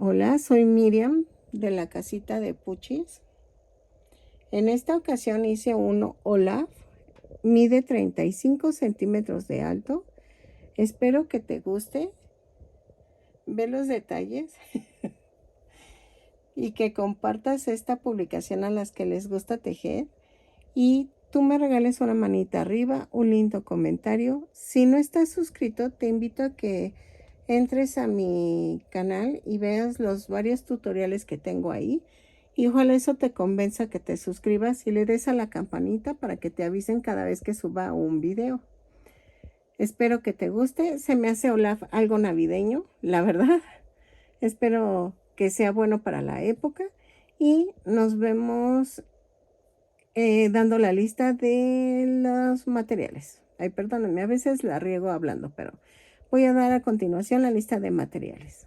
Hola, soy Miriam de la casita de Puchis. En esta ocasión hice un Olaf, mide 35 centímetros de alto. Espero que te guste, ve los detalles y que compartas esta publicación a las que les gusta tejer y tú me regales una manita arriba, un lindo comentario. Si no estás suscrito, te invito a que entres a mi canal y veas los varios tutoriales que tengo ahí. Y ojalá eso te convenza que te suscribas y le des a la campanita para que te avisen cada vez que suba un video. Espero que te guste. Se me hace Olaf algo navideño, la verdad. Espero que sea bueno para la época. Y nos vemos dando la lista de los materiales. Ay, perdónenme, a veces la riego hablando, pero voy a dar a continuación la lista de materiales.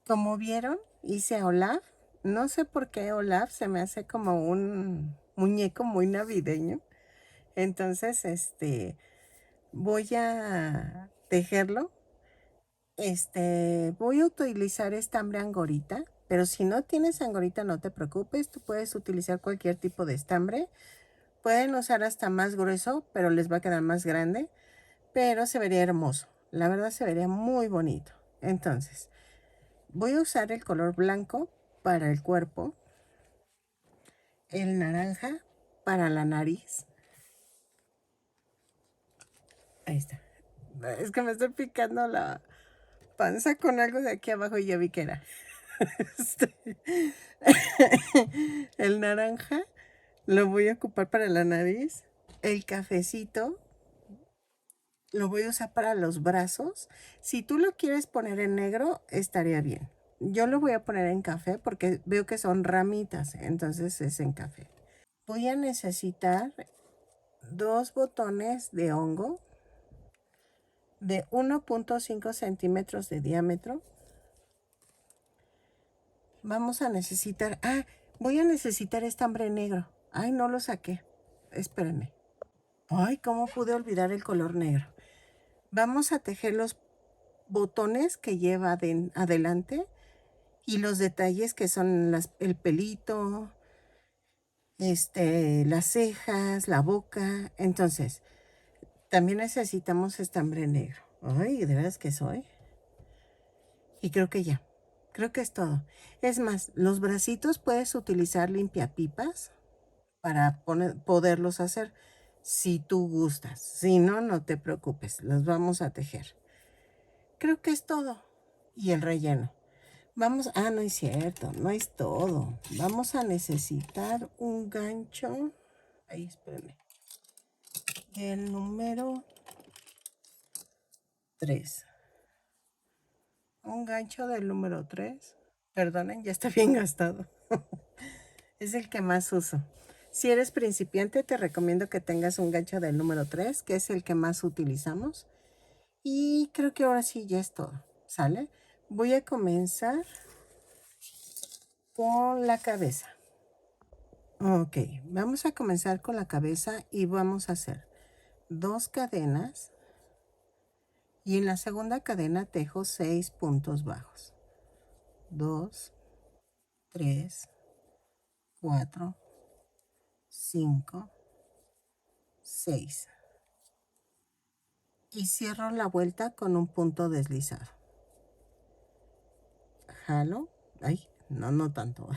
Como vieron, hice a Olaf. No sé por qué Olaf se me hace como un muñeco muy navideño. Entonces, voy a tejerlo. Voy a utilizar estambre angorita, pero si no tienes angorita no te preocupes, tú puedes utilizar cualquier tipo de estambre. Pueden usar hasta más grueso, pero les va a quedar más grande, pero se vería hermoso. La verdad se vería muy bonito. Entonces, voy a usar el color blanco para el cuerpo, el naranja para la nariz. Ahí está. Es que me estoy picando la panza con algo de aquí abajo y ya vi que era. El naranja lo voy a ocupar para la nariz. El cafecito lo voy a usar para los brazos. Si tú lo quieres poner en negro, estaría bien. Yo lo voy a poner en café porque veo que son ramitas, entonces es en café. Voy a necesitar 2 botones de hongo de 1.5 centímetros de diámetro. Vamos a necesitar... voy a necesitar estambre negro. Ay, no lo saqué. Espérenme. Ay, ¿cómo pude olvidar el color negro? Vamos a tejer los botones que lleva adelante y los detalles que son el pelito, las cejas, la boca. Entonces, también necesitamos estambre negro. Ay, de veras que soy. Y creo que ya. Creo que es todo. Es más, los bracitos puedes utilizar limpiapipas para poderlos hacer si tú gustas. Si no, no te preocupes. Los vamos a tejer. Creo que es todo. Y el relleno. Vamos, no es cierto, no es todo. Vamos a necesitar un gancho. Ahí, espérenme. El número 3. Un gancho del número 3. Perdonen, ya está bien gastado. Es el que más uso. Si eres principiante, te recomiendo que tengas un gancho del número 3, que es el que más utilizamos. Y creo que ahora sí ya es todo. ¿Sale? Voy a comenzar con la cabeza. Ok, vamos a comenzar con la cabeza y vamos a hacer 2 cadenas y en la segunda cadena tejo 6 puntos bajos. 2, 3, 4, 5, 6. Y cierro la vuelta con un punto deslizado. Jalo. Ay, no tanto.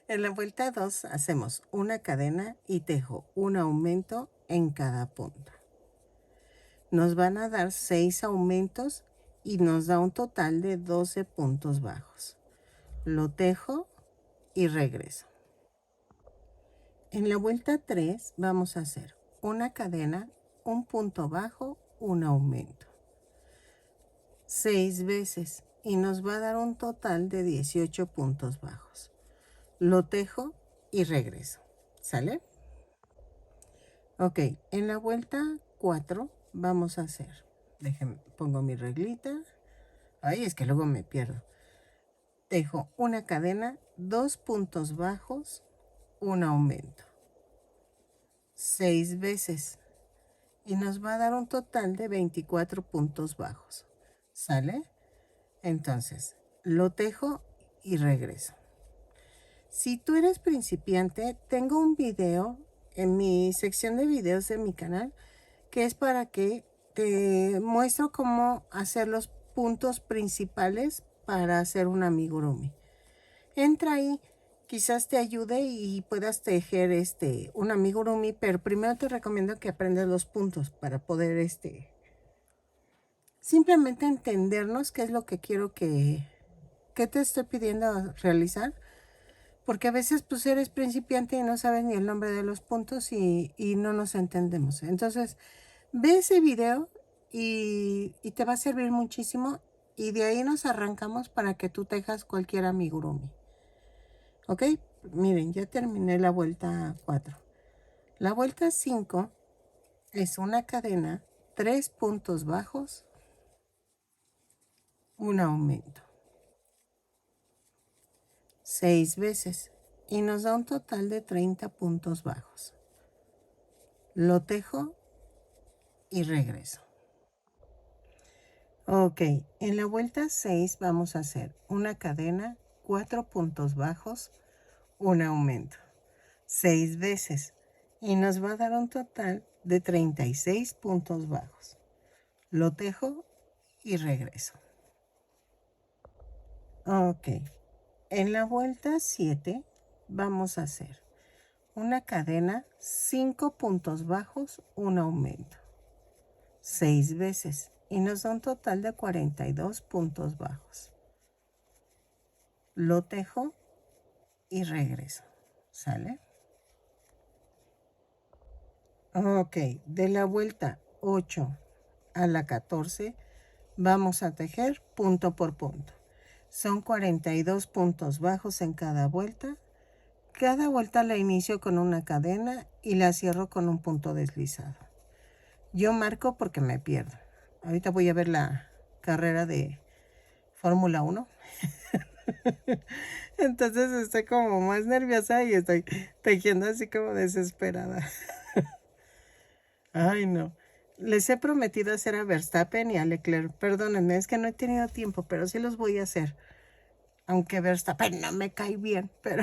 En la vuelta 2 hacemos una cadena y tejo un aumento en cada punta. Nos van a dar 6 aumentos y nos da un total de 12 puntos bajos. Lo tejo y regreso. En la vuelta 3 vamos a hacer una cadena, un punto bajo, un aumento. 6 veces y nos va a dar un total de 18 puntos bajos. Lo tejo y regreso. ¿Sale? Ok, en la vuelta 4 vamos a hacer. Déjenme, pongo mi reglita. Ay, es que luego me pierdo. Tejo una cadena, 2 puntos bajos, un aumento. 6 veces y nos va a dar un total de 24 puntos bajos. ¿Sale? Entonces, lo tejo y regreso. Si tú eres principiante, tengo un video en mi sección de videos de mi canal que es para que te muestro cómo hacer los puntos principales para hacer un amigurumi. Entra ahí, quizás te ayude y puedas tejer un amigurumi, pero primero te recomiendo que aprendas los puntos para poder simplemente entendernos qué es lo que quiero que te estoy pidiendo realizar. Porque a veces pues eres principiante y no sabes ni el nombre de los puntos y no nos entendemos. Entonces, ve ese video y te va a servir muchísimo. Y de ahí nos arrancamos para que tú tejas cualquier amigurumi. ¿Ok? Miren, ya terminé la vuelta 4. La vuelta 5 es una cadena, 3 puntos bajos, un aumento. 6 veces. Y nos da un total de 30 puntos bajos. Lo tejo y regreso. Ok, en la vuelta 6 vamos a hacer una cadena, 4 puntos bajos, un aumento, 6 veces y nos va a dar un total de 36 puntos bajos. Lo tejo y regreso. Ok, en la vuelta 7 vamos a hacer una cadena, 5 puntos bajos, un aumento, 6 veces y nos da un total de 42 puntos bajos. Lo tejo y regreso. ¿Sale? Ok, de la vuelta 8 a la 14 vamos a tejer punto por punto. Son 42 puntos bajos en cada vuelta. Cada vuelta la inicio con una cadena y la cierro con un punto deslizado. Yo marco porque me pierdo. Ahorita voy a ver la carrera de Fórmula 1. Entonces estoy como más nerviosa y estoy tejiendo así como desesperada. Ay, no. Les he prometido hacer a Verstappen y a Leclerc. Perdónenme, es que no he tenido tiempo, pero sí los voy a hacer. Aunque Verstappen no me cae bien, pero...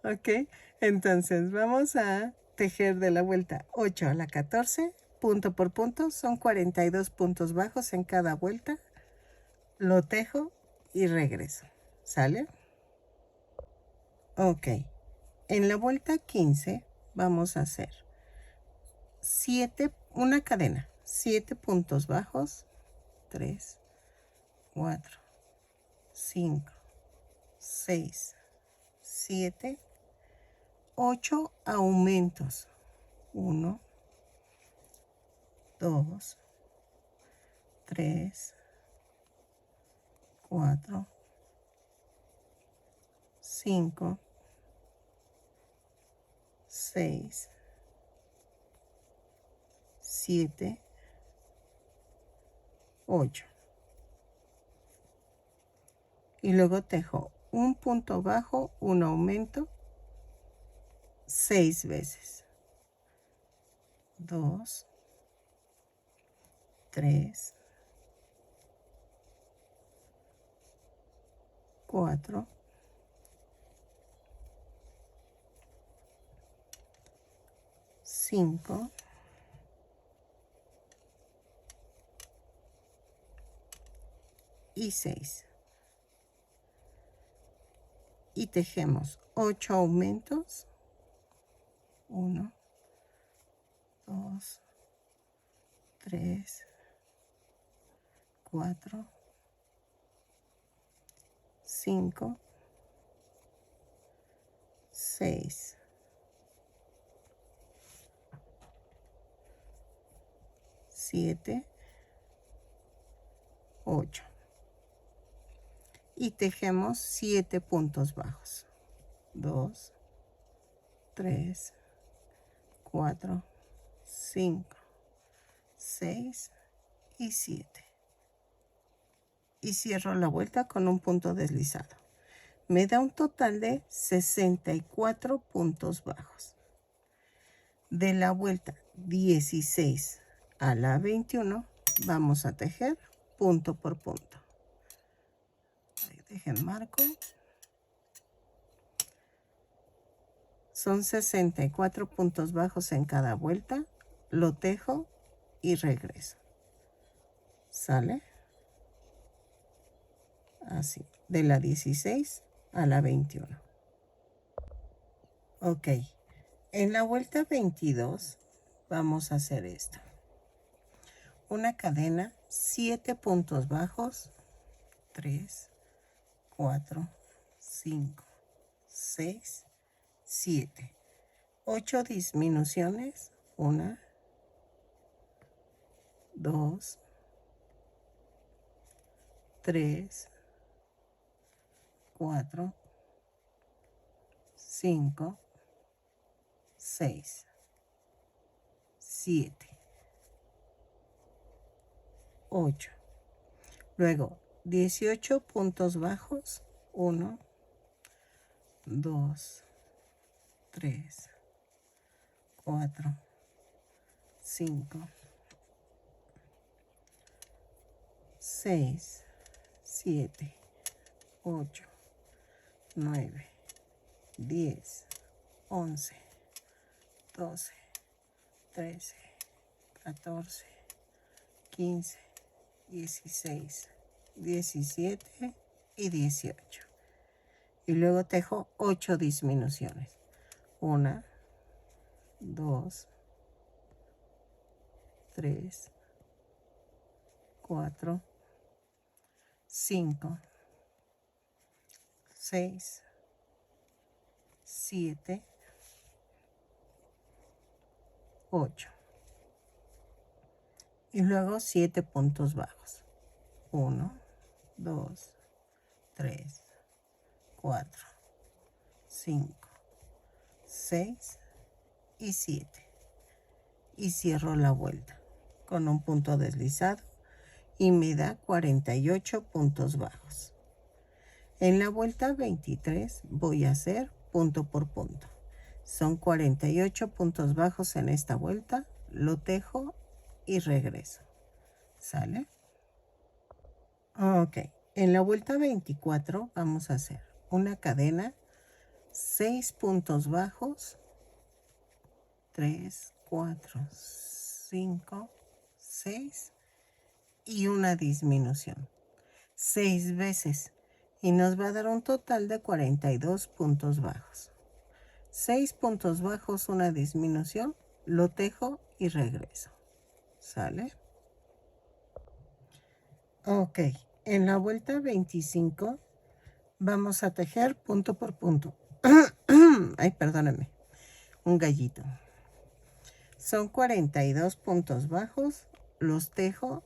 Ok, entonces vamos a tejer de la vuelta 8 a la 14, punto por punto. Son 42 puntos bajos en cada vuelta. Lo tejo y regreso. ¿Sale? Ok. En la vuelta 15 vamos a hacer 7, una cadena, 7 puntos bajos, 3, 4, 5, 6, 7, 8 aumentos, 1, 2, 3, 4, 5, 6, 7, 8. Y luego tejo un punto bajo, un aumento, 6 veces. 2, 3, 4, 5, y 6. Y tejemos 8 aumentos. 1, 2, 3, 4, 5, 6, 7, 8. Y tejemos 7 puntos bajos. 2, 3, 4, 5, 6 y 7. Y cierro la vuelta con un punto deslizado. Me da un total de 64 puntos bajos. De la vuelta 16 a la 21 vamos a tejer punto por punto. Ahí dejen marco. Son 64 puntos bajos en cada vuelta. Lo tejo y regreso. ¿Sale? Así, de la 16 a la 21. Ok, en la vuelta 22 vamos a hacer esto. Una cadena, 7 puntos bajos, 3, 4, 5, 6, 7. 8 disminuciones, 1, 2, 3, 4, 5, 6, 7, 8. Luego 18 puntos bajos, 1, 2, 3, 4, 5, 6, 7, 8, 9, 10, 11, 12, 13, 14, 15, 16, 17 y 18. Y luego tejo 8 disminuciones. 1, 2, 3, 4, 5, 6, 7, 8. Y luego 7 puntos bajos. 1, 2, 3, 4, 5, 6 y 7. Y cierro la vuelta con un punto deslizado y me da 48 puntos bajos. En la vuelta 23 voy a hacer punto por punto. Son 48 puntos bajos en esta vuelta. Lo tejo y regreso. ¿Sale? Ok. En la vuelta 24 vamos a hacer una cadena, 6 puntos bajos, 3, 4, 5, 6 y una disminución. 6 veces y nos va a dar un total de 42 puntos bajos. 6 puntos bajos, una disminución, lo tejo y regreso. ¿Sale? Ok, en la vuelta 25 vamos a tejer punto por punto. Ay, perdónenme, un gallito. Son 42 puntos bajos, los tejo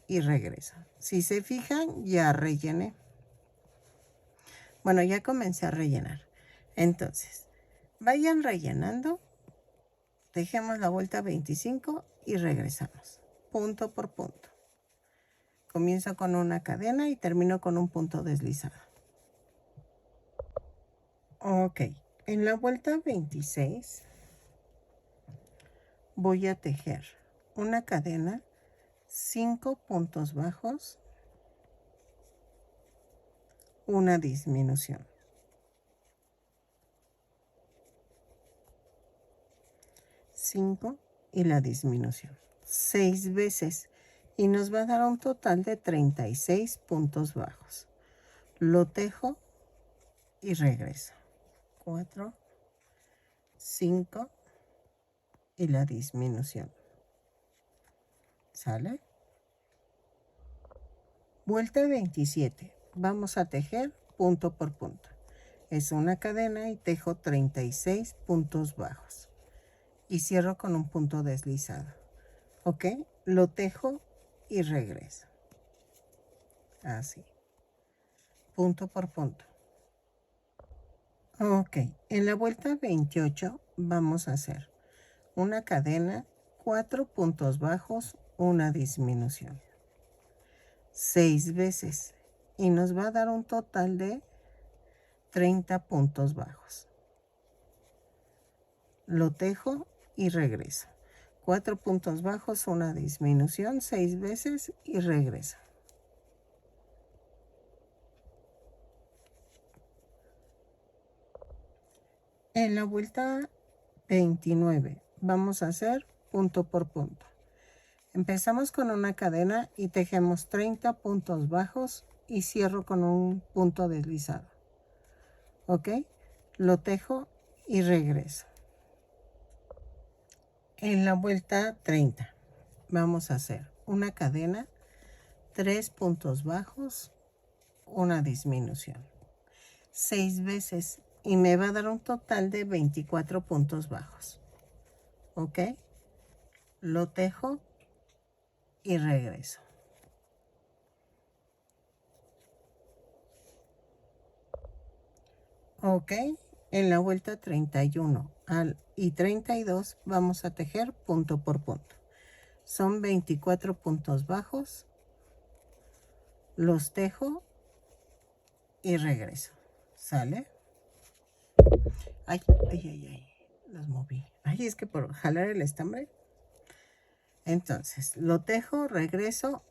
y regreso. Si se fijan, ya rellené. Bueno, ya comencé a rellenar. Entonces, vayan rellenando. Dejemos la vuelta 25 y regresamos. Punto por punto. Comienzo con una cadena y termino con un punto deslizado. Ok, en la vuelta 26 voy a tejer una cadena, 5 puntos bajos, una disminución. 5 y la disminución. 6 veces y nos va a dar un total de 36 puntos bajos. Lo tejo y regreso. 4, 5 y la disminución. ¿Sale? Vuelta 27. Vamos a tejer punto por punto. Es una cadena y tejo 36 puntos bajos. Y cierro con un punto deslizado. ¿Ok? Lo tejo y regreso. Así. Punto por punto. Ok. En la vuelta 28 vamos a hacer una cadena, 4 puntos bajos, una disminución. 6 veces. Y nos va a dar un total de 30 puntos bajos. Lo tejo y regreso. 4 puntos bajos, una disminución, 6 veces y regreso. En la vuelta 29 vamos a hacer punto por punto. Empezamos con una cadena y tejemos 30 puntos bajos y cierro con un punto deslizado. ¿Ok? Lo tejo y regreso. En la vuelta 30 vamos a hacer una cadena, 3 puntos bajos, una disminución, 6 veces y me va a dar un total de 24 puntos bajos. ¿Ok? Lo tejo y regreso. Ok, en la vuelta 31 y 32 vamos a tejer punto por punto. Son 24 puntos bajos. Los tejo y regreso. ¿Sale? Ay, ay, ay, ay. Los moví. Ay, es que por jalar el estambre. Entonces, lo tejo, regreso,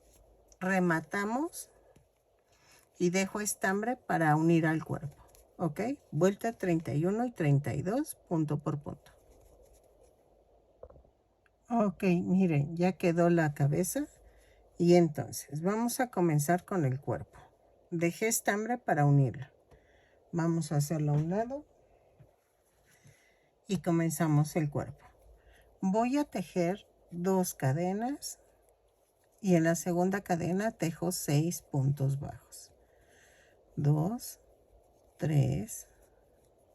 rematamos y dejo estambre para unir al cuerpo. ¿Ok? Vuelta 31 y 32, punto por punto. Ok, miren, ya quedó la cabeza. Y entonces, vamos a comenzar con el cuerpo. Dejé estambre para unirlo. Vamos a hacerlo a un lado. Y comenzamos el cuerpo. Voy a tejer 2 cadenas. Y en la segunda cadena tejo 6 puntos bajos. 2, 3,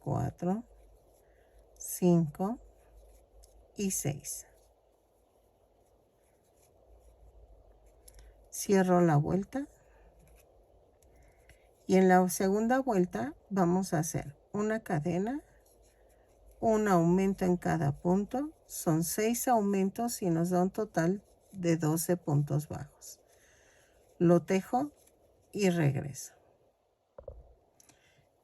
4, 5 y 6. Cierro la vuelta y en la segunda vuelta vamos a hacer una cadena, un aumento en cada punto, son 6 aumentos y nos da un total de 12 puntos bajos. Lo tejo y regreso.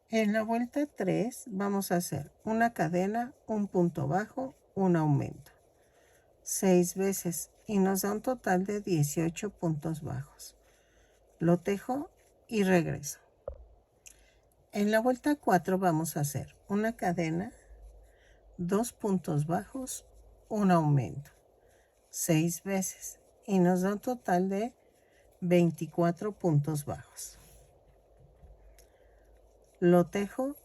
En la vuelta 3 vamos a hacer una cadena, un punto bajo, un aumento. 6 veces y nos da un total de 18 puntos bajos. Lo tejo y regreso. En la vuelta 4 vamos a hacer una cadena, 2 puntos bajos, un aumento. 6 veces y nos da un total de 24 puntos bajos. Lo tejo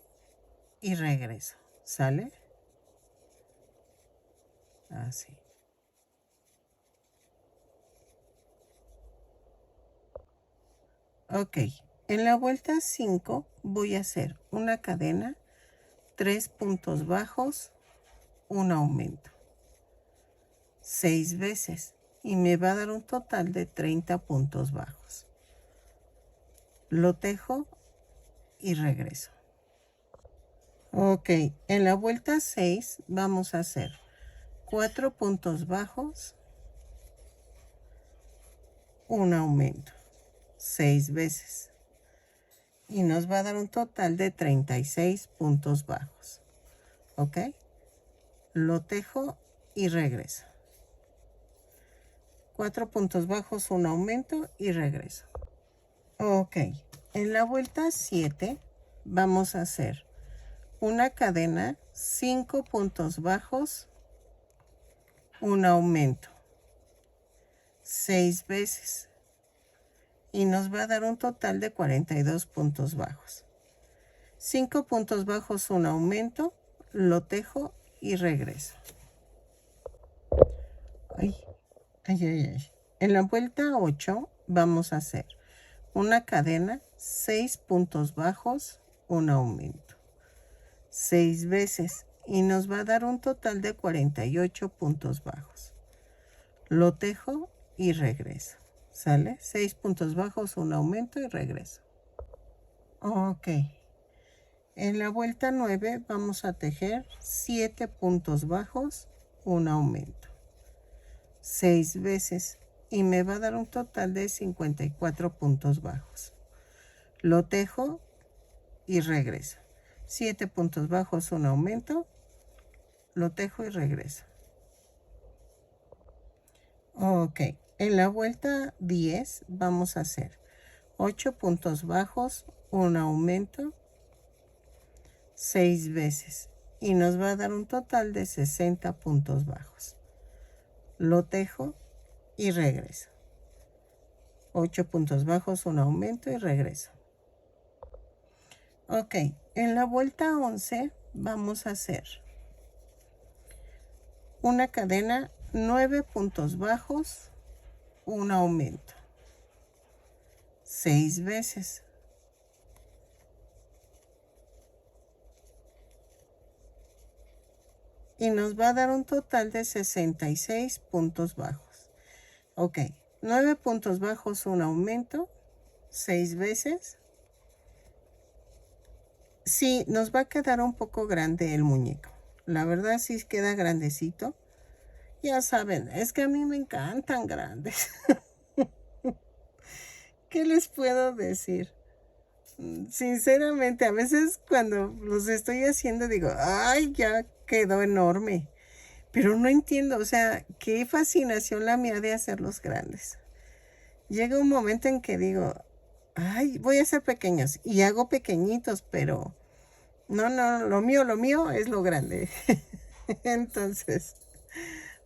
y regreso. ¿Sale? Así. Ok, en la vuelta 5 voy a hacer una cadena, 3 puntos bajos, un aumento. 6 veces y me va a dar un total de 30 puntos bajos. Lo tejo y regreso. Ok, en la vuelta 6 vamos a hacer 4 puntos bajos, un aumento. 6 veces y nos va a dar un total de 36 puntos bajos. ¿Ok? Lo tejo y regreso. 4 puntos bajos, un aumento y regreso. Ok, en la vuelta 7 vamos a hacer una cadena, 5 puntos bajos, un aumento. 6 veces y nos va a dar un total de 42 puntos bajos. 5 puntos bajos, un aumento, lo tejo y regreso. Ay, ay, ay, ay. En la vuelta 8 vamos a hacer una cadena, 6 puntos bajos, un aumento. 6 veces y nos va a dar un total de 48 puntos bajos. Lo tejo y regreso. ¿Sale? 6 puntos bajos, un aumento y regreso. Ok. En la vuelta 9 vamos a tejer 7 puntos bajos, un aumento. 6 veces y me va a dar un total de 54 puntos bajos. Lo tejo y regreso. 7 puntos bajos, un aumento. Lo tejo y regreso. Ok, en la vuelta 10 vamos a hacer 8 puntos bajos, un aumento, 6 veces. Y nos va a dar un total de 60 puntos bajos. Lo tejo y regreso. 8 puntos bajos, un aumento y regreso. Ok, en la vuelta 11 vamos a hacer una cadena, 9 puntos bajos, un aumento, 6 veces. Y nos va a dar un total de 66 puntos bajos. Ok, 9 puntos bajos, un aumento, 6 veces. Sí, nos va a quedar un poco grande el muñeco. La verdad sí queda grandecito. Ya saben, es que a mí me encantan grandes. ¿Qué les puedo decir? Sinceramente, a veces cuando los estoy haciendo digo, ay, ya quedó enorme. Pero no entiendo, o sea, qué fascinación la mía de hacerlos grandes. Llega un momento en que digo, ay, voy a hacer pequeños. Y hago pequeñitos, pero no, lo mío es lo grande. Entonces,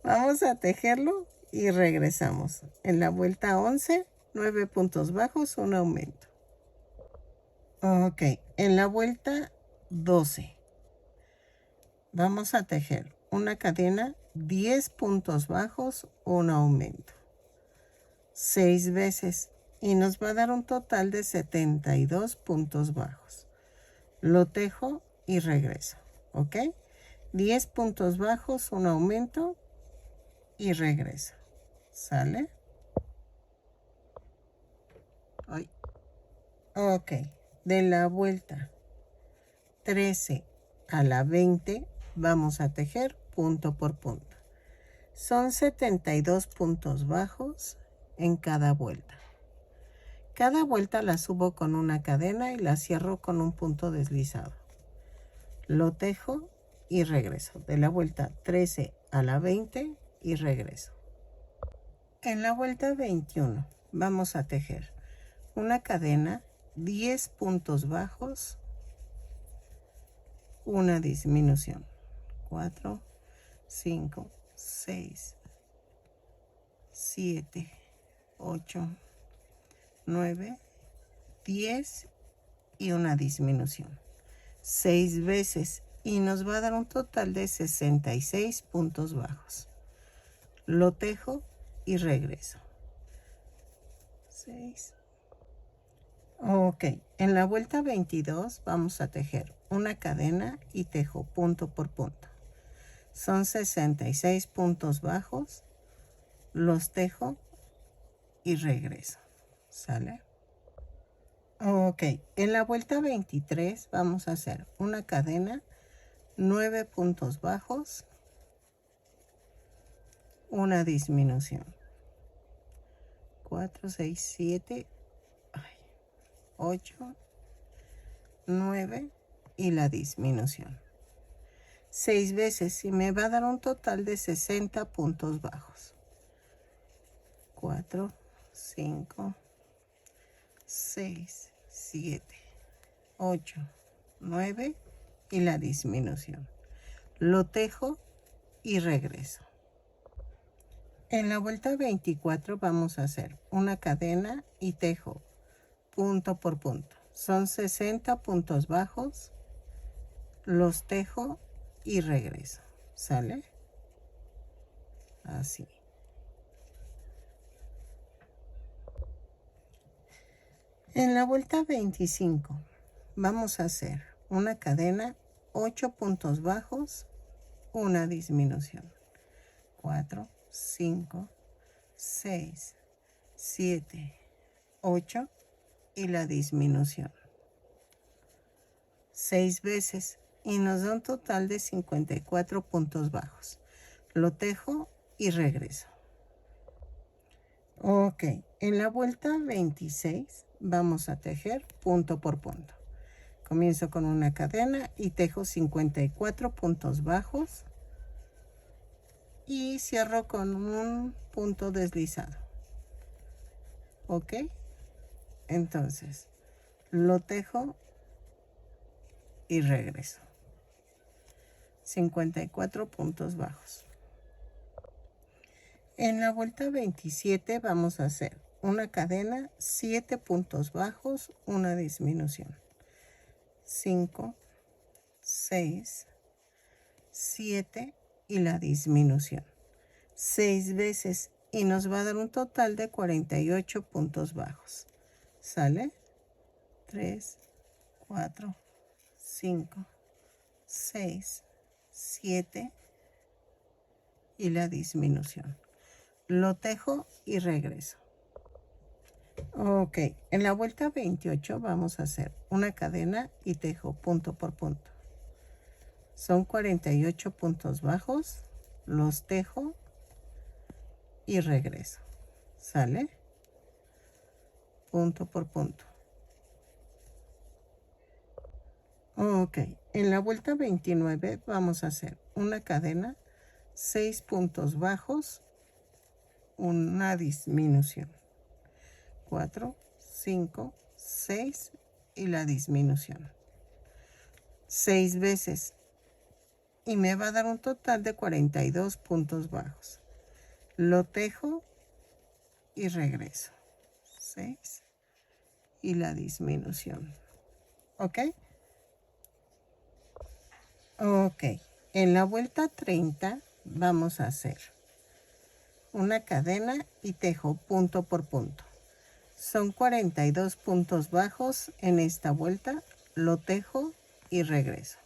vamos a tejerlo y regresamos. En la vuelta 11, 9 puntos bajos, un aumento. Ok, en la vuelta 12 vamos a tejer una cadena, 10 puntos bajos, un aumento, 6 veces y nos va a dar un total de 72 puntos bajos. Lo tejo y regreso, ¿ok? 10 puntos bajos, un aumento y regreso. ¿Sale? Ay. Ok, de la vuelta 13 a la 20 vamos a tejer punto por punto. Son 72 puntos bajos en cada vuelta. Cada vuelta la subo con una cadena y la cierro con un punto deslizado. Lo tejo y regreso. De la vuelta 13 a la 20 y regreso. En la vuelta 21 vamos a tejer una cadena, 10 puntos bajos, una disminución. 4, 5, 6, 7, 8, 9, 10 y una disminución. 6 veces y nos va a dar un total de 66 puntos bajos. Lo tejo y regreso. 6. Ok, en la vuelta 22 vamos a tejer una cadena y tejo punto por punto. Son 66 puntos bajos, los tejo y regreso. ¿Sale? Ok, en la vuelta 23 vamos a hacer una cadena, 9 puntos bajos, una disminución. 4, 6, 7, 8, 9 y la disminución. 6 veces y me va a dar un total de 60 puntos bajos. 4, 5, 6, 7, 8, 9 y la disminución. Lo tejo y regreso. En la vuelta 24 vamos a hacer una cadena y tejo punto por punto. Son 60 puntos bajos, los tejo y regreso. ¿Sale? Así. En la vuelta 25 vamos a hacer una cadena, 8 puntos bajos, una disminución. 4, 5, 6, 7, 8 y la disminución. 6 veces y nos da un total de 54 puntos bajos. Lo tejo y regreso. Ok, en la vuelta 26 vamos a tejer punto por punto. Comienzo con una cadena y tejo 54 puntos bajos. y cierro con un punto deslizado. ¿Ok? Entonces, lo tejo y regreso. 54 puntos bajos. En la vuelta 27 vamos a hacer una cadena, 7 puntos bajos, una disminución. 5, 6, 7 y la disminución. 6 veces y nos va a dar un total de 48 puntos bajos. ¿Sale? 3, 4, 5, 6, 7 y la disminución. Lo tejo y regreso. Ok, en la vuelta 28 vamos a hacer una cadena y tejo punto por punto. Son 48 puntos bajos, los tejo y regreso. ¿Sale? Punto por punto. Ok, en la vuelta 29 vamos a hacer una cadena, 6 puntos bajos, una disminución. 4, 5, 6 y la disminución. 6 veces y me va a dar un total de 42 puntos bajos. Lo tejo y regreso. 6 y la disminución. ¿Ok? Ok. En la vuelta 30 vamos a hacer una cadena y tejo punto por punto. Son 42 puntos bajos en esta vuelta. Lo tejo y regreso.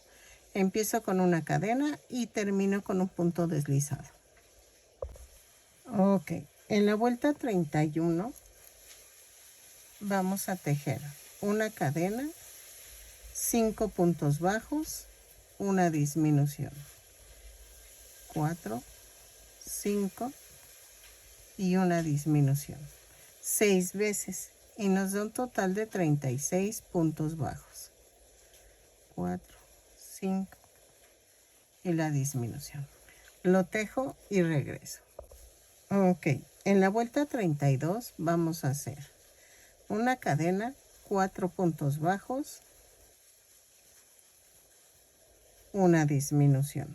Empiezo con una cadena y termino con un punto deslizado. Ok, en la vuelta 31 vamos a tejer una cadena, 5 puntos bajos, una disminución. 4, 5 y una disminución. 6 veces y nos da un total de 36 puntos bajos. 4, 5 y la disminución. Lo tejo y regreso. Ok, en la vuelta 32 vamos a hacer una cadena, 4 puntos bajos, una disminución.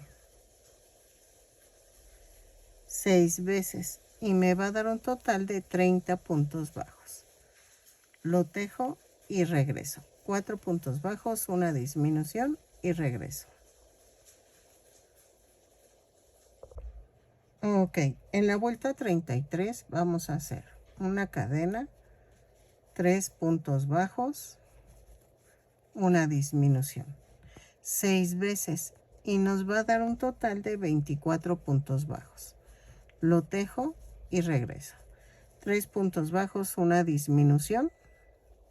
6 veces y me va a dar un total de 30 puntos bajos. Lo tejo y regreso. 4 puntos bajos, una disminución y regreso. Ok, en la vuelta 33 vamos a hacer una cadena, 3 puntos bajos, una disminución. 6 veces y nos va a dar un total de 24 puntos bajos. Lo tejo y regreso. 3 puntos bajos, una disminución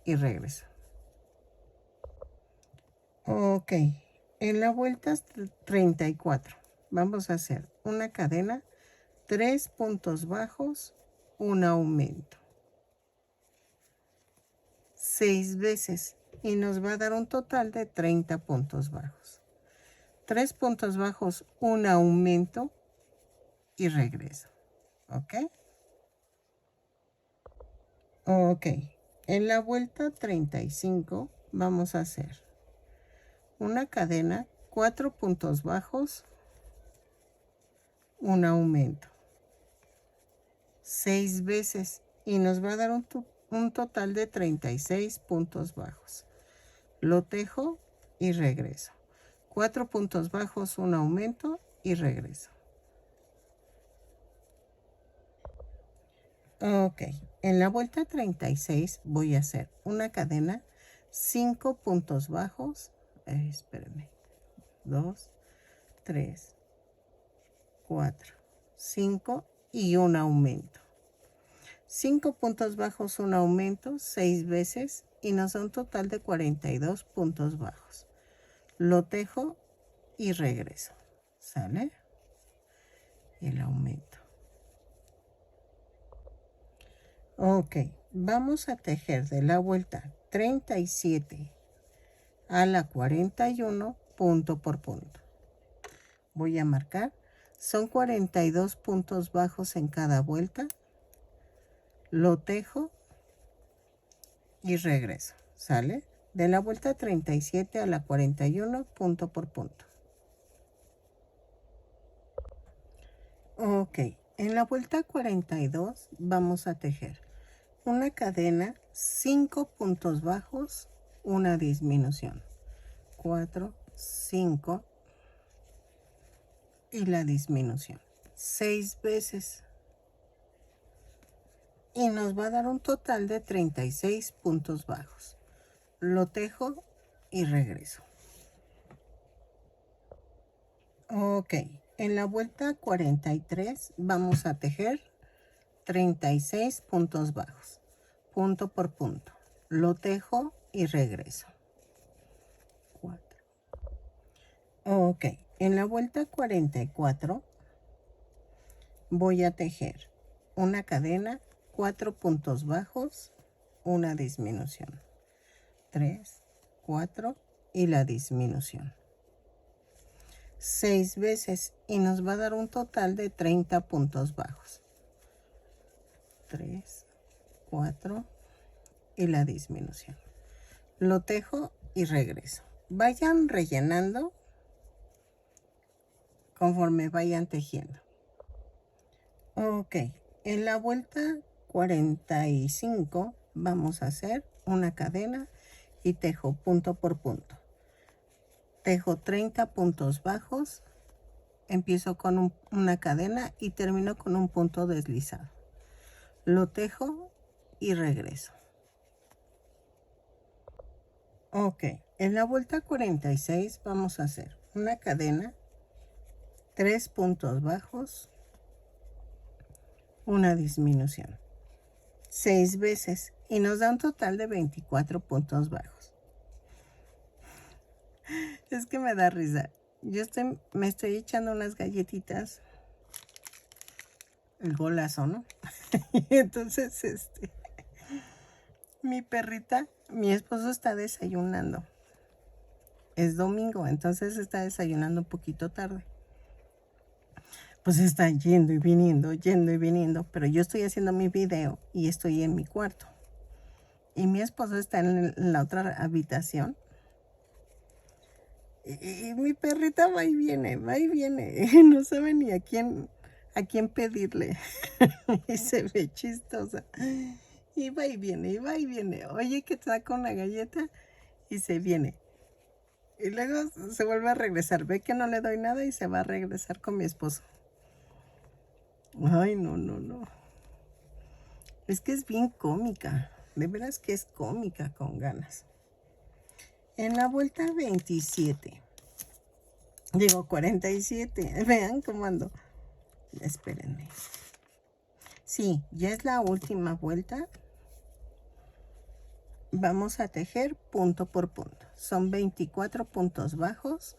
y regreso. Ok, en la vuelta 34 vamos a hacer una cadena, 3 puntos bajos, un aumento. 6 veces y nos va a dar un total de 30 puntos bajos. 3 puntos bajos, un aumento y regreso. ¿Ok? Ok, en la vuelta 35 vamos a hacer una cadena, 4 puntos bajos, un aumento. 6 veces y nos va a dar un total de 36 puntos bajos. Lo tejo y regreso. 4 puntos bajos, un aumento y regreso. Ok, en la vuelta 36 voy a hacer una cadena, 5 puntos bajos, espérenme, 2, 3, 4, 5 y un aumento. 5 puntos bajos, un aumento, 6 veces y nos da un total de 42 puntos bajos. Lo tejo y regreso. ¿Sale? Y el aumento. Ok, vamos a tejer de la vuelta 37 a la 41 punto por punto. Voy a marcar Son 42 puntos bajos en cada vuelta. Lo tejo y regreso, ¿sale? De la vuelta 37 a la 41, punto por punto. Ok, en la vuelta 42 vamos a tejer una cadena, 5 puntos bajos, una disminución. 4, 5 y la disminución. 6 veces. Y nos va a dar un total de 36 puntos bajos. Lo tejo y regreso. Ok, en la vuelta 43 vamos a tejer 36 puntos bajos, punto por punto. Lo tejo y regreso. 4. Ok, en la vuelta 44 voy a tejer una cadena, 4 puntos bajos, una disminución. 3, 4 y la disminución. 6 veces y nos va a dar un total de 30 puntos bajos. 3, 4 y la disminución. Lo tejo y regreso. Vayan rellenando conforme vayan tejiendo. Ok, en la vuelta 45 vamos a hacer una cadena y tejo punto por punto. Tejo 30 puntos bajos, empiezo con una cadena y termino con un punto deslizado. Lo tejo y regreso. Ok, en la vuelta 46 vamos a hacer una cadena, 3 puntos bajos, una disminución. 6 veces y nos da un total de 24 puntos bajos. Es que me da risa. Yo me estoy echando unas galletitas. El golazo, ¿no? Y entonces, mi perrita, mi esposo está desayunando. Es domingo, entonces está desayunando un poquito tarde. Pues está yendo y viniendo, pero yo estoy haciendo mi video y estoy en mi cuarto. Y mi esposo está en la otra habitación. Y mi perrita va y viene. No sabe ni a quién pedirle. Y se ve chistosa. Y va y viene. Oye, que saca una galleta y se viene. Y luego se vuelve a regresar. Ve que no le doy nada y se va a regresar con mi esposo. Ay, no. Es que es bien cómica. De veras que es cómica con ganas. En la vuelta 27. Digo 47. Vean cómo ando. Espérenme. Sí, ya es la última vuelta. Vamos a tejer punto por punto. Son 24 puntos bajos.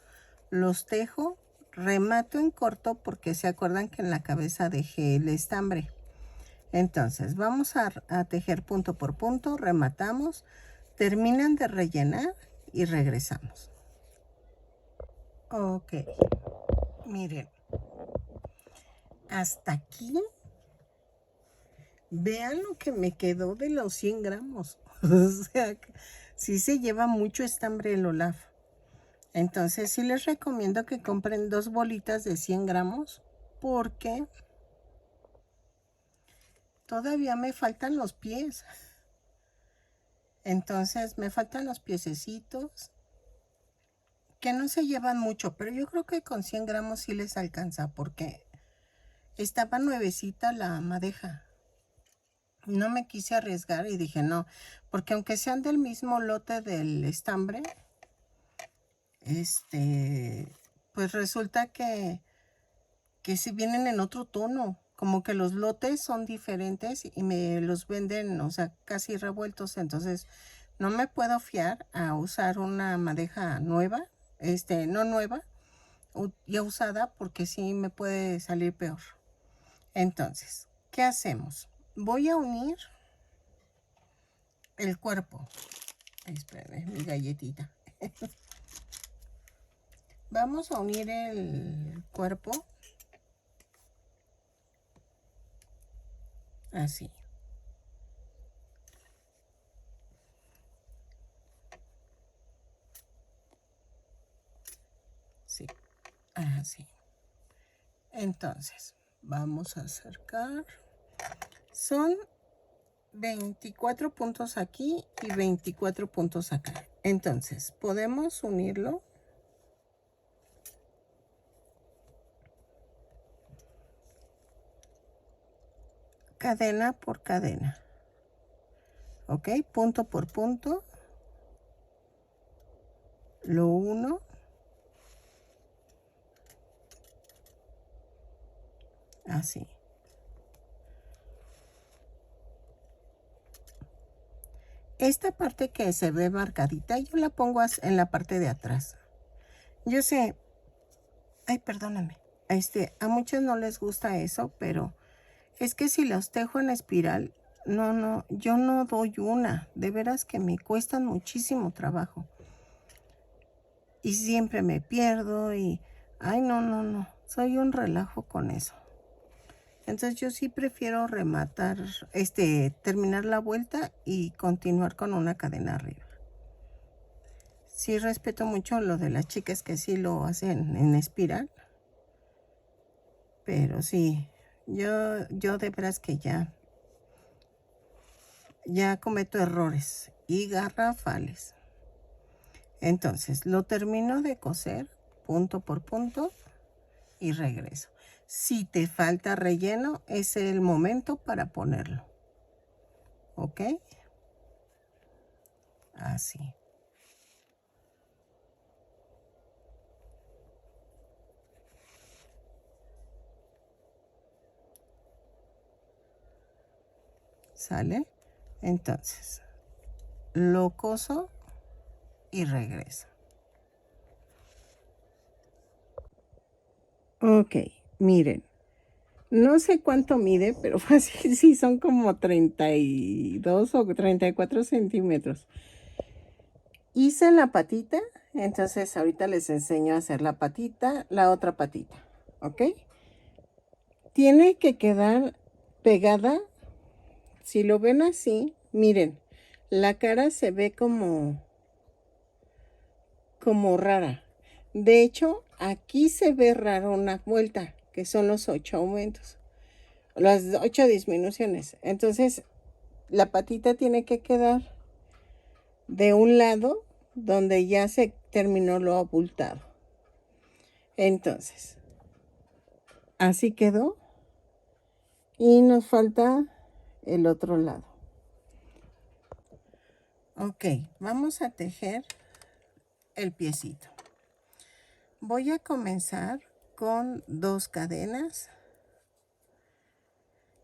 Los tejo. Remato en corto porque se acuerdan que en la cabeza dejé el estambre. Entonces vamos a tejer punto por punto. Rematamos. Terminan de rellenar y regresamos. Ok. Miren. Hasta aquí. Vean lo que me quedó de los 100 gramos. O sea, sí se lleva mucho estambre el Olaf. Entonces sí les recomiendo que compren 2 bolitas de 100 gramos. Porque todavía me faltan los pies. Entonces me faltan los piececitos. Que no se llevan mucho. Pero yo creo que con 100 gramos sí les alcanza. Porque estaba nuevecita la madeja. No me quise arriesgar y dije no, porque aunque sean del mismo lote del estambre, pues resulta que si vienen en otro tono, como que los lotes son diferentes y me los venden, o sea, casi revueltos, entonces no me puedo fiar a usar una madeja nueva, no nueva, ya usada, porque sí me puede salir peor. Entonces, ¿qué hacemos? Voy a unir el cuerpo. Esperen, mi galletita. Vamos a unir el cuerpo así. Sí, así. Entonces, vamos a acercar. Son 24 puntos aquí y 24 puntos acá. Entonces, podemos unirlo. Cadena por cadena. Ok, punto por punto. Lo uno. Así. Esta parte que se ve marcadita, yo la pongo en la parte de atrás. Yo sé, ay, perdóname, a muchos no les gusta eso, pero es que si los tejo en espiral, no, yo no doy una. De veras que me cuestan muchísimo trabajo. Y siempre me pierdo y, ay, no, soy un relajo con eso. Entonces yo sí prefiero rematar, terminar la vuelta y continuar con una cadena arriba. Sí respeto mucho lo de las chicas que sí lo hacen en espiral. Pero sí, yo de veras que ya cometo errores y garrafales. Entonces lo termino de coser punto por punto y regreso. Si te falta relleno, es el momento para ponerlo. ¿Ok? Así. ¿Sale? Entonces, lo coso y regreso. Ok, miren. No sé cuánto mide, pero fácil, sí, son como 32 o 34 centímetros. Hice la patita, entonces ahorita les enseño a hacer la patita, la otra patita, ¿ok? Tiene que quedar pegada. Si lo ven así, miren, la cara se ve como rara. De hecho, aquí se ve rara una vuelta, que son los 8 aumentos, las 8 disminuciones. Entonces, la patita tiene que quedar de un lado donde ya se terminó lo abultado. Entonces, así quedó. Y nos falta el otro lado. Ok, vamos a tejer el piecito. Voy a comenzar con 2 cadenas.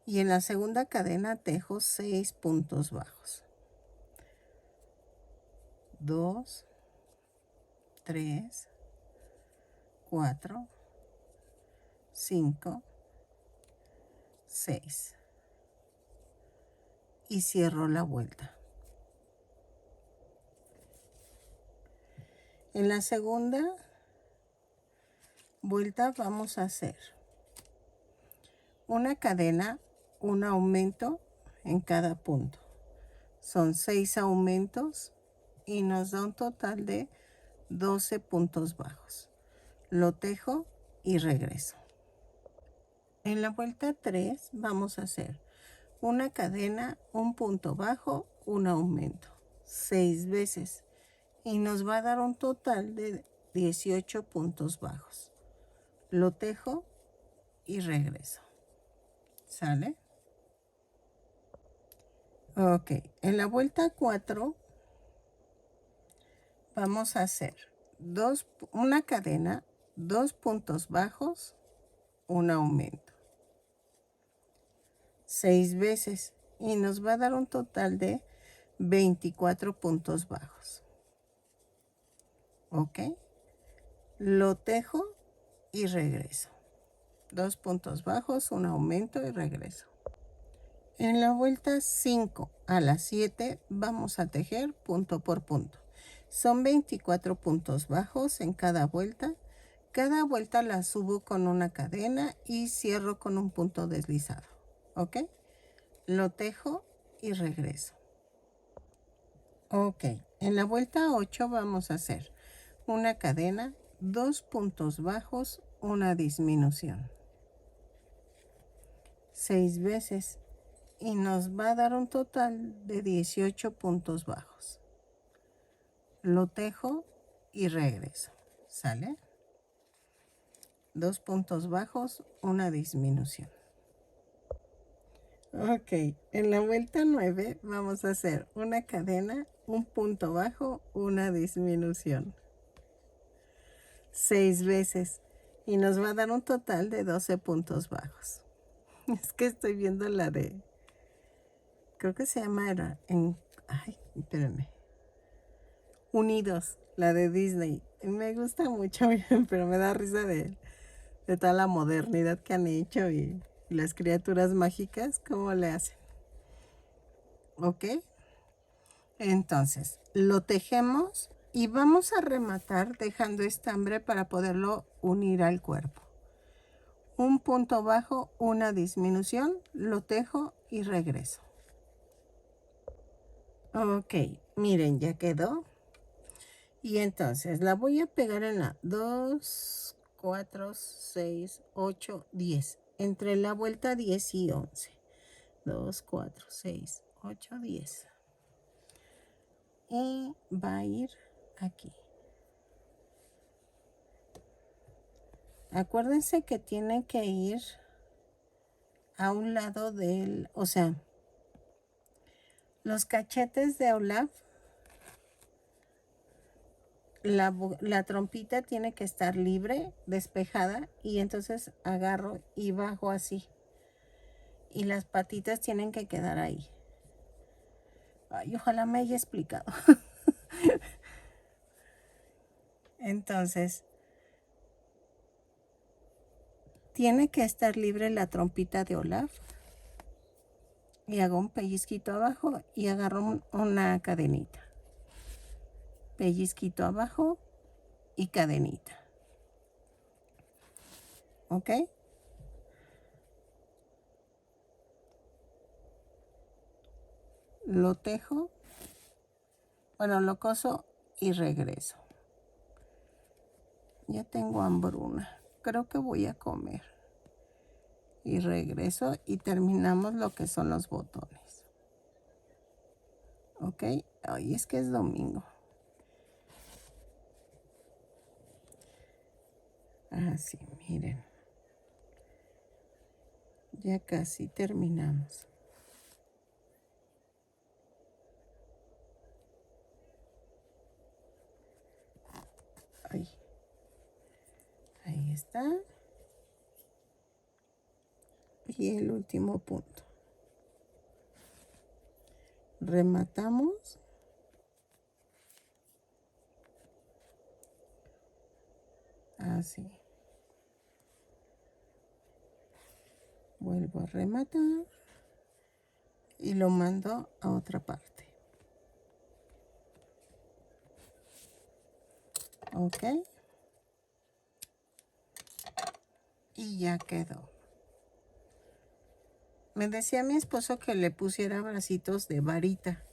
Y en la segunda cadena tejo 6 puntos bajos. 2, 3, 4, 5, 6. Y cierro la vuelta. En la segunda vuelta vamos a hacer una cadena, un aumento en cada punto. Son 6 aumentos y nos da un total de 12 puntos bajos. Lo tejo y regreso. En la vuelta 3 vamos a hacer una cadena, un punto bajo, un aumento, 6 veces. Y nos va a dar un total de 18 puntos bajos. Lo tejo y regreso. ¿Sale? Ok, en la vuelta 4 vamos a hacer una cadena, 2 puntos bajos, un aumento, 6 veces. Y nos va a dar un total de 24 puntos bajos. Ok, lo tejo y regreso. 2 puntos bajos, un aumento y regreso. En la vuelta 5 a la 7 vamos a tejer punto por punto. Son 24 puntos bajos en cada vuelta. Cada vuelta la subo con una cadena y cierro con un punto deslizado. ¿Ok? lo tejo y regreso. Ok, en la vuelta 8 vamos a hacer una cadena, 2 puntos bajos, una disminución. 6 veces y nos va a dar un total de 18 puntos bajos. Lo tejo y regreso. ¿Sale? 2 puntos bajos, una disminución. Ok, en la vuelta 9 vamos a hacer una cadena, un punto bajo, una disminución. 6 veces y nos va a dar un total de 12 puntos bajos. Es que estoy viendo la de, creo que se llama, ay, espérenme, Unidos, la de Disney. Me gusta mucho, pero me da risa de toda la modernidad que han hecho y las criaturas mágicas, cómo le hacen. ¿Ok? Entonces, lo tejemos y vamos a rematar dejando estambre para poderlo unir al cuerpo. Un punto bajo, una disminución, lo tejo y regreso. Ok, miren, ya quedó. Y entonces la voy a pegar en la 2, 4, 6, 8, 10. Entre la vuelta 10 y 11. 2, 4, 6, 8, 10. Y va a ir aquí. Acuérdense que tiene que ir a un lado del, o sea, los cachetes de Olaf, la trompita tiene que estar libre, despejada, y entonces agarro y bajo así. Y las patitas tienen que quedar ahí. Ay, ojalá me haya explicado. Entonces, tiene que estar libre la trompita de Olaf. Y hago un pellizquito abajo y agarro una cadenita. Pellizquito abajo y cadenita. ¿Ok? Lo tejo. Bueno, lo coso y regreso. Ya tengo hambruna. Creo que voy a comer. Y regreso y terminamos lo que son los botones. ¿Ok? Ay, es que es domingo. Así, miren. Ya casi terminamos. Ahí. Ahí está. Y el último punto. Rematamos. Así. Vuelvo a rematar. Y lo mando a otra parte. ¿Ok? Y ya quedó. Me decía mi esposo que le pusiera bracitos de varita.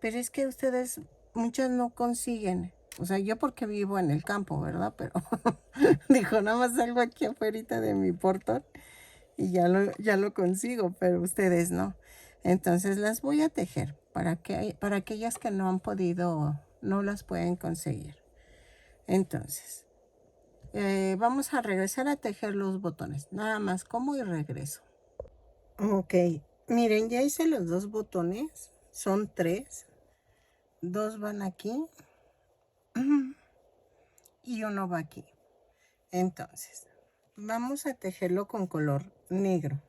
Pero es que ustedes, muchas no consiguen. O sea, yo porque vivo en el campo, ¿verdad? Pero dijo, nada más salgo aquí afuera de mi portón y ya lo consigo, pero ustedes no. Entonces las voy a tejer para aquellas que no han podido, no las pueden conseguir. Entonces, vamos a regresar a tejer los botones. Nada más como y regreso. Ok, miren, ya hice los 2 botones. Son 3. 2 van aquí. Y uno va aquí. Entonces, vamos a tejerlo con color negro.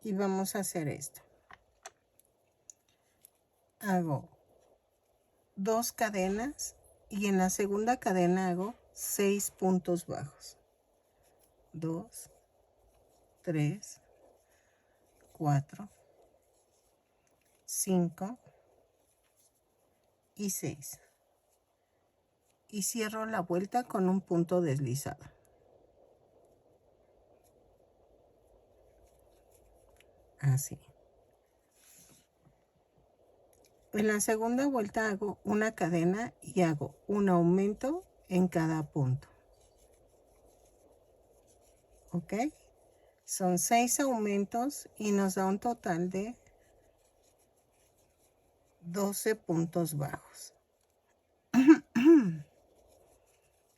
Y vamos a hacer esto. Hago 2 cadenas y en la segunda cadena hago 6 puntos bajos. 2, 3, 4, 5 y 6. Y cierro la vuelta con un punto deslizado. así. En la segunda vuelta hago una cadena y hago un aumento en cada punto. ¿Ok? Son 6 aumentos y nos da un total de 12 puntos bajos.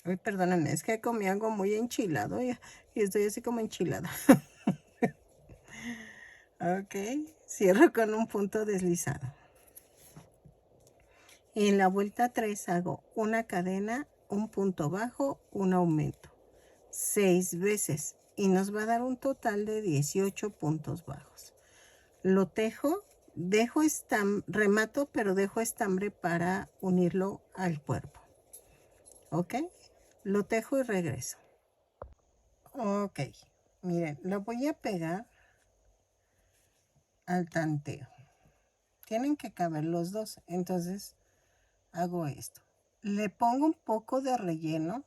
Ay, perdónenme, es que comí algo muy enchilado y estoy así como enchilada. Ok, cierro con un punto deslizado. En la vuelta 3 hago una cadena, un punto bajo, un aumento. 6 veces y nos va a dar un total de 18 puntos bajos. Lo tejo, dejo remato, pero dejo estambre para unirlo al cuerpo. ¿Ok? Lo tejo y regreso. Ok, miren, lo voy a pegar al tanteo. Tienen que caber los dos, entonces hago esto. Le pongo un poco de relleno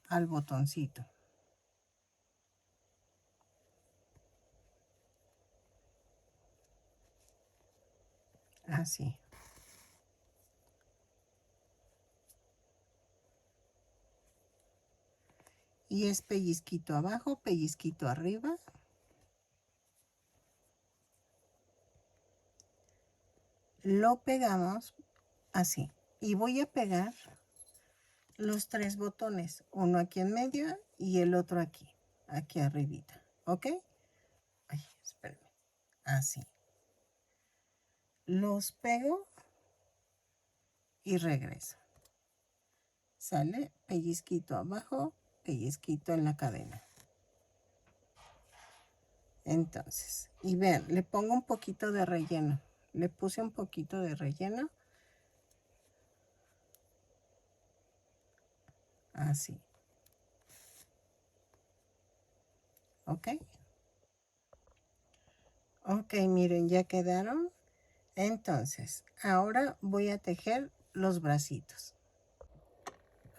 al botoncito. Así. Y es pellizquito abajo, pellizquito arriba. Lo pegamos así. Y voy a pegar los 3 botones. Uno aquí en medio y el otro aquí. Aquí arribita. ¿Ok? Ay, espérenme. Así. Los pego y regreso. Sale pellizquito abajo, pellizquito en la cadena. Entonces, y vean, le pongo un poquito de relleno. Le puse un poquito de relleno. Así. ¿Ok? Ok, miren, ya quedaron. Entonces, ahora voy a tejer los bracitos.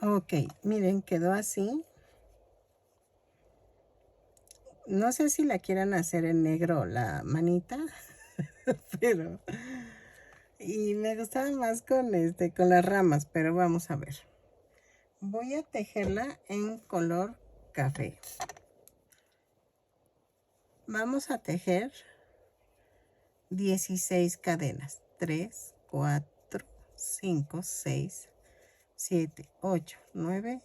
Ok, miren, quedó así. No sé si la quieran hacer en negro la manita, pero... Y me gustaba más con las ramas, pero vamos a ver. Voy a tejerla en color café. Vamos a tejer 16 cadenas. 3, 4, 5, 6, 7, 8, 9,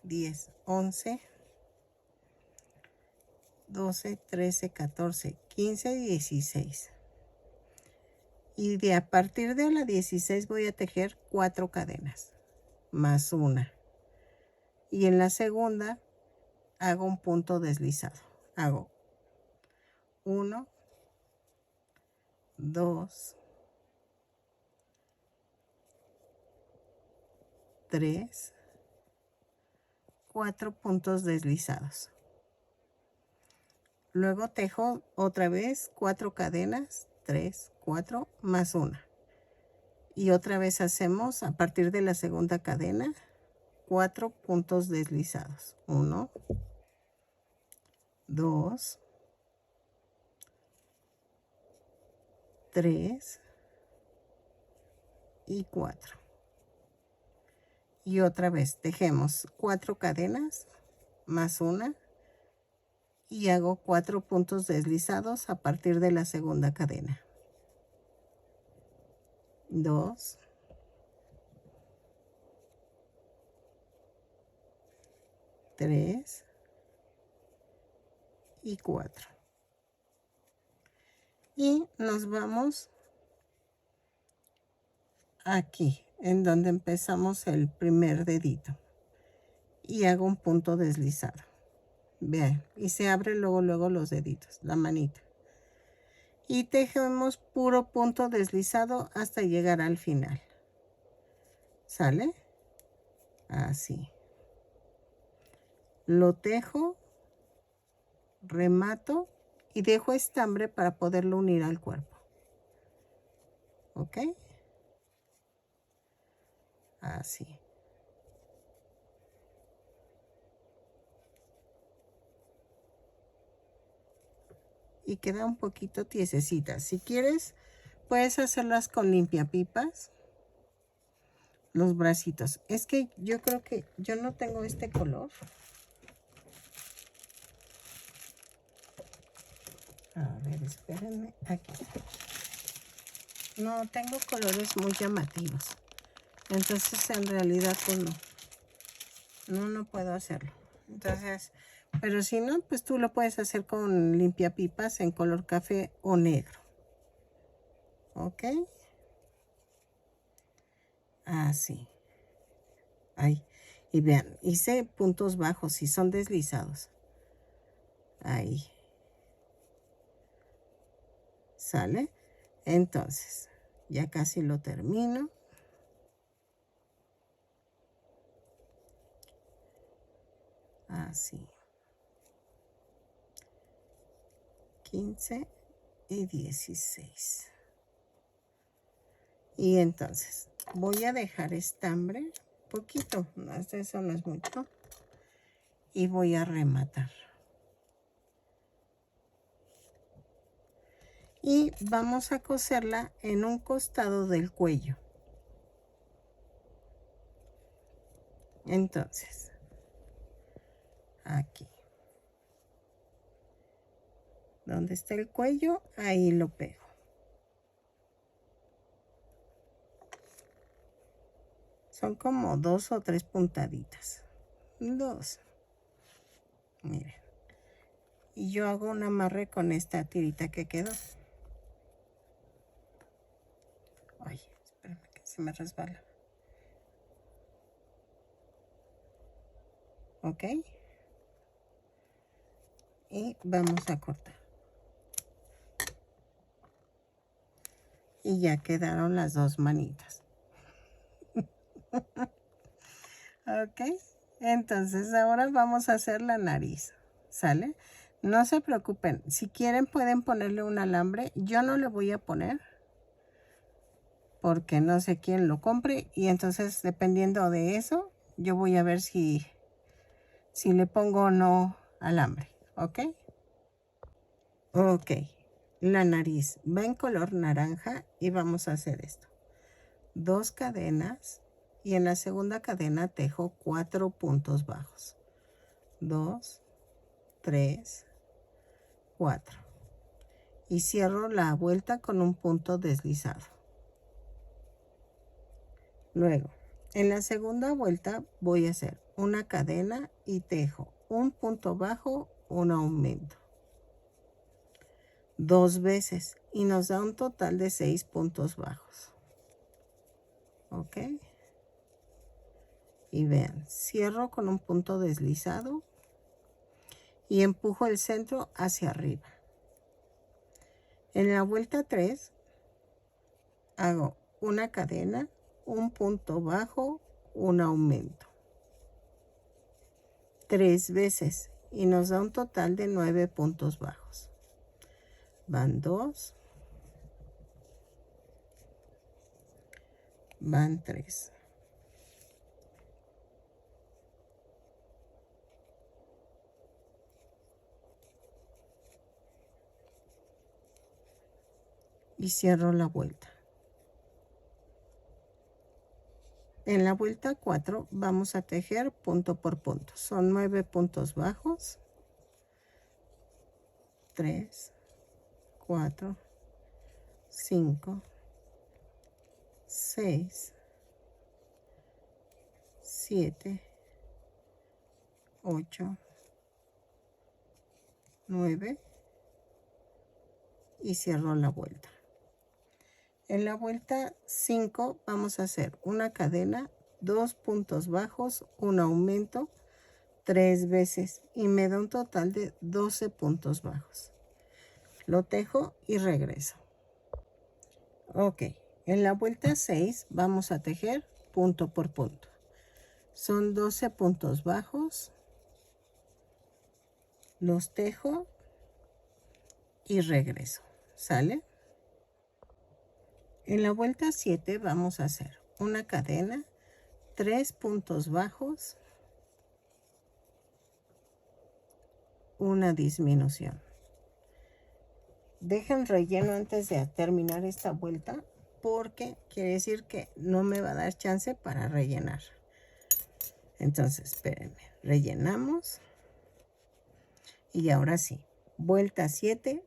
10, 11, 12, 13, 14, 15 y 16. Y de a partir de la 16 voy a tejer 4 cadenas más una. Y en la segunda hago un punto deslizado. Hago 1, 2, 3, 4 puntos deslizados. Luego tejo otra vez 4 cadenas, 3, 4 más una. Y otra vez hacemos a partir de la segunda cadena 4 puntos deslizados. 1, 2, 3 y 4. Y otra vez tejemos 4 cadenas más una y hago 4 puntos deslizados a partir de la segunda cadena. 2, 3 y 4. Y nos vamos aquí, en donde empezamos el primer dedito. Y hago un punto deslizado. Vean, y se abre luego los deditos, la manita. Y tejemos puro punto deslizado hasta llegar al final. ¿Sale? Así. Lo tejo, remato y dejo estambre para poderlo unir al cuerpo. ¿Ok? Así. y queda un poquito tiesecita. Si quieres, puedes hacerlas con limpiapipas. Los bracitos. Es que yo creo que yo no tengo este color. A ver, espérenme. Aquí. No, tengo colores muy llamativos. Entonces, en realidad, pues no. No puedo hacerlo. Entonces, pero si no, pues tú lo puedes hacer con limpiapipas en color café o negro. ¿Ok? Así. Ahí. Y vean, hice puntos bajos y son deslizados. Ahí. ¿Sale? Entonces, ya casi lo termino. Así. 15 y 16. Y entonces, voy a dejar estambre, poquito, eso no es mucho. Y voy a rematar. Y vamos a coserla en un costado del cuello. Entonces, aquí. Donde está el cuello, ahí lo pego. Son como 2 o 3 puntaditas. 2. Miren. Y yo hago un amarre con esta tirita que quedó. Ay, espérame que se me resbala. ¿Ok? Y vamos a cortar. Y ya quedaron las dos manitas. ¿Ok? Entonces ahora vamos a hacer la nariz. ¿Sale? No se preocupen. Si quieren pueden ponerle un alambre. Yo no le voy a poner. Porque no sé quién lo compre. Y entonces dependiendo de eso, yo voy a ver si le pongo o no alambre. ¿Ok? Ok. La nariz va en color naranja y vamos a hacer esto. 2 cadenas y en la segunda cadena tejo 4 puntos bajos. 2, 3, 4. Y cierro la vuelta con un punto deslizado. Luego, en la segunda vuelta voy a hacer una cadena y tejo un punto bajo, un aumento. 2 veces y nos da un total de 6 puntos bajos. ¿Ok? Y vean, cierro con un punto deslizado y empujo el centro hacia arriba. En la vuelta 3 hago una cadena, un punto bajo, un aumento. 3 veces y nos da un total de 9 puntos bajos. Van 2, van 3. Y cierro la vuelta. En la vuelta 4 vamos a tejer punto por punto. Son 9 puntos bajos. 3, 4, 5, 6, 7, 8, 9 y cierro la vuelta. En la vuelta 5 vamos a hacer una cadena, 2 puntos bajos, un aumento 3 veces y me da un total de 12 puntos bajos. Lo tejo y regreso. Ok, en la vuelta 6 vamos a tejer punto por punto. Son 12 puntos bajos. Los tejo y regreso. ¿Sale? En la vuelta 7 vamos a hacer una cadena, 3 puntos bajos, una disminución. Dejen relleno antes de terminar esta vuelta, porque quiere decir que no me va a dar chance para rellenar. Entonces, espérenme, rellenamos. Y ahora sí, vuelta 7.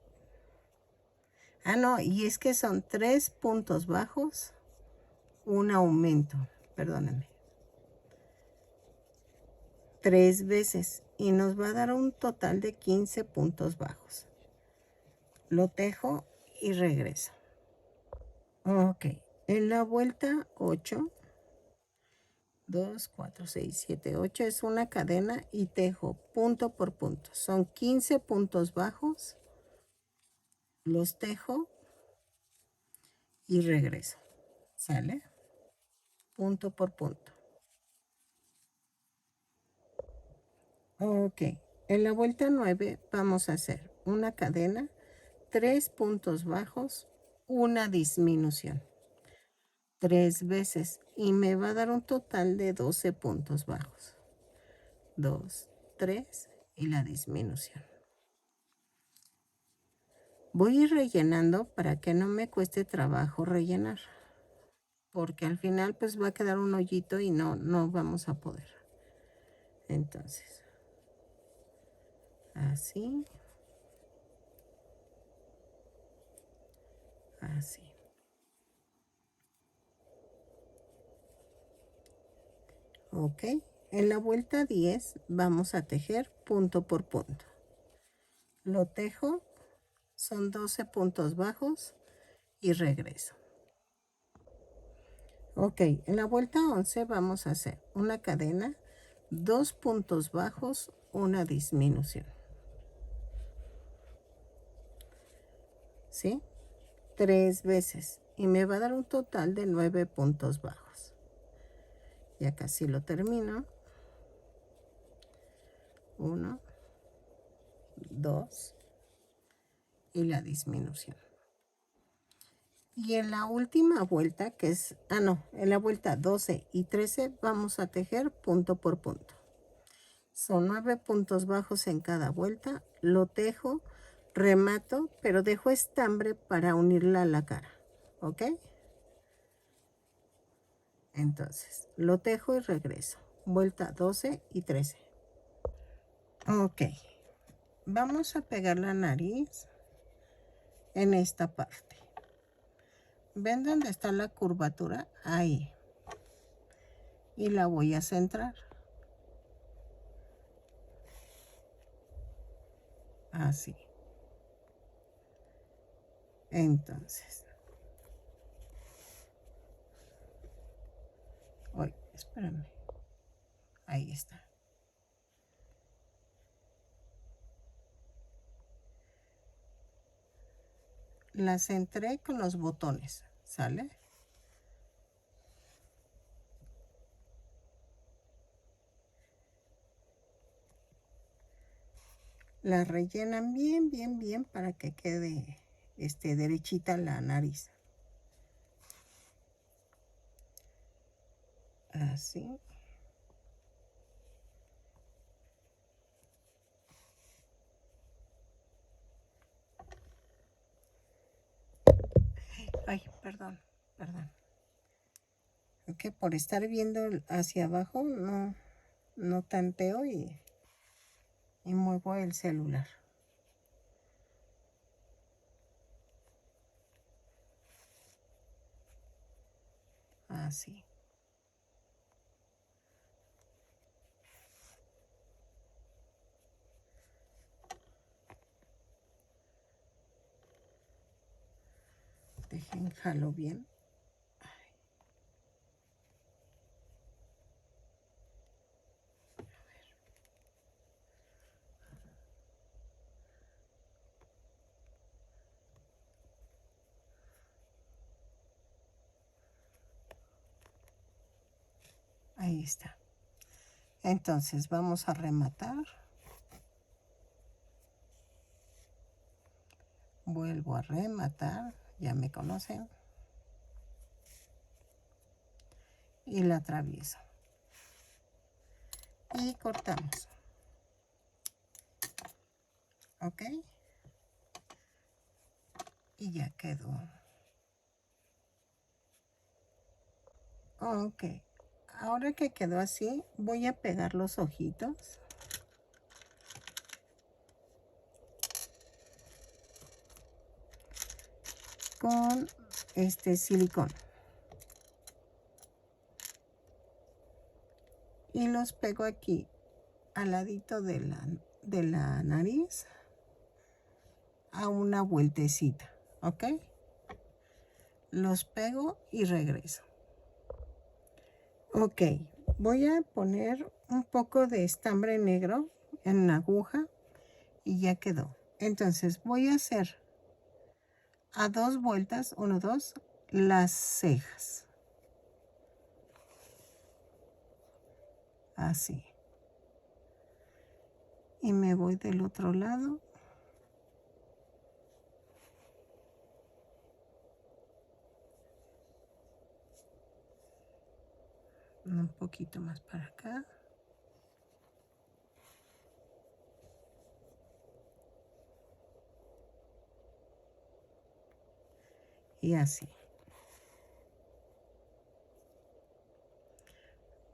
Ah, no, y es que son 3 puntos bajos, un aumento, perdónenme. 3 veces y nos va a dar un total de 15 puntos bajos. Lo tejo y regreso. Ok, en la vuelta 8, 2, 4, 6, 7, 8 es una cadena y tejo punto por punto. Son 15 puntos bajos, los tejo y regreso. ¿Sale? Punto por punto. Ok, en la vuelta 9 vamos a hacer una cadena, 3 puntos bajos, una disminución. 3 veces y me va a dar un total de 12 puntos bajos. 2, 3 y la disminución. Voy a ir rellenando para que no me cueste trabajo rellenar, porque al final pues va a quedar un hoyito y no vamos a poder. Entonces, así, así. Ok, en la vuelta 10 vamos a tejer punto por punto. Lo tejo, son 12 puntos bajos y regreso. Ok, en la vuelta 11 vamos a hacer una cadena, 2 puntos bajos, una disminución. ¿Sí? 3 veces y me va a dar un total de 9 puntos bajos. Ya casi lo termino. 1, 2 y la disminución. Y en la última vuelta, que es, en la vuelta 12 y 13 vamos a tejer punto por punto. Son 9 puntos bajos en cada vuelta. Lo tejo, remato, pero dejo estambre para unirla a la cara. ¿Ok? Entonces, lo tejo y regreso. Vuelta 12 y 13. Ok. Vamos a pegar la nariz en esta parte. ¿Ven dónde está la curvatura? Ahí. Y la voy a centrar. Así. Entonces. Uy, espérame. Ahí está. La centré con los botones. ¿Sale? La rellenan bien, bien, bien para que quede derechita la nariz. Así. Ay, perdón, perdón. Ok, por estar viendo hacia abajo no tanteo y muevo el celular. Así. Dejen, jalo bien. Ahí está. Entonces vamos a rematar. Vuelvo a rematar. Ya me conocen. Y la atravieso. Y cortamos. ¿Ok? Y ya quedó. Ok. Ahora que quedó así, voy a pegar los ojitos. Con este silicón. Y los pego aquí al ladito de la nariz a una vueltecita, ¿ok? Los pego y regreso. Ok, voy a poner un poco de estambre negro en una aguja y ya quedó. Entonces voy a hacer a 2 vueltas, 1, 2, las cejas. Así. Y me voy del otro lado. Un poquito más para acá. Y así.